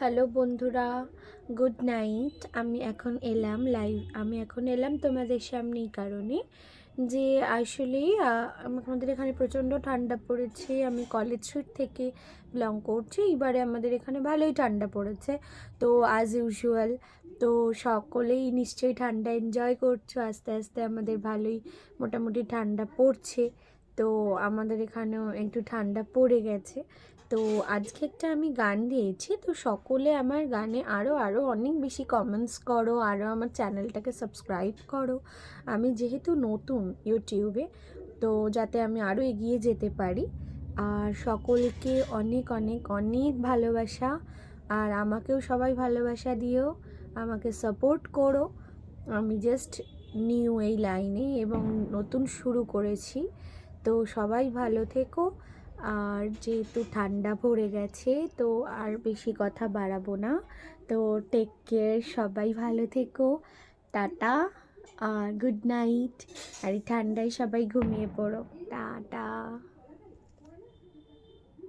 Hello বন্ধুরা, good night. আমি এখন এলাম তোমাদের সামনে এই কারণে যে আসলে আমাদের এখানে প্রচণ্ড ঠান্ডা পড়েছে। আমি কলেজ স্ট্রিট থেকে বিলং করছি। এবারে আমাদের এখানে ভালোই ঠান্ডা পড়েছে। তো অ্যাজ ইউজুয়াল তো সকলেই নিশ্চয়ই ঠান্ডা এনজয় করছো। আস্তে আস্তে আমাদের ভালোই মোটামুটি ঠান্ডা পড়ছে। তো আমাদের এখানেও একটু ঠান্ডা পড়ে গেছে। তো আজকে একটা আমি গান দিয়েছি, তো সকলে আমার গানে আরও অনেক বেশি কমেন্টস করো, আরও আমার চ্যানেলটাকে সাবস্ক্রাইব করো। আমি যেহেতু নতুন ইউটিউবে, তো যাতে আমি আরও এগিয়ে যেতে পারি। আর সকলকে অনেক অনেক অনেক ভালোবাসা। আর আমাকেও সবাই ভালোবাসা দিও, আমাকে সাপোর্ট করো। আমি জাস্ট নিউ এই লাইনে এবং নতুন শুরু করেছি। তো সবাই ভালো থেকো। আর যেহেতু ঠান্ডা পড়ে গেছে, তো আর বেশি কথা বাড়াবো না। তো টেক কেয়ার, সবাই ভালো থেকো। টাটা, আর গুড নাইট। আর এই ঠান্ডায় সবাই ঘুমিয়ে পড়ো। টাটা।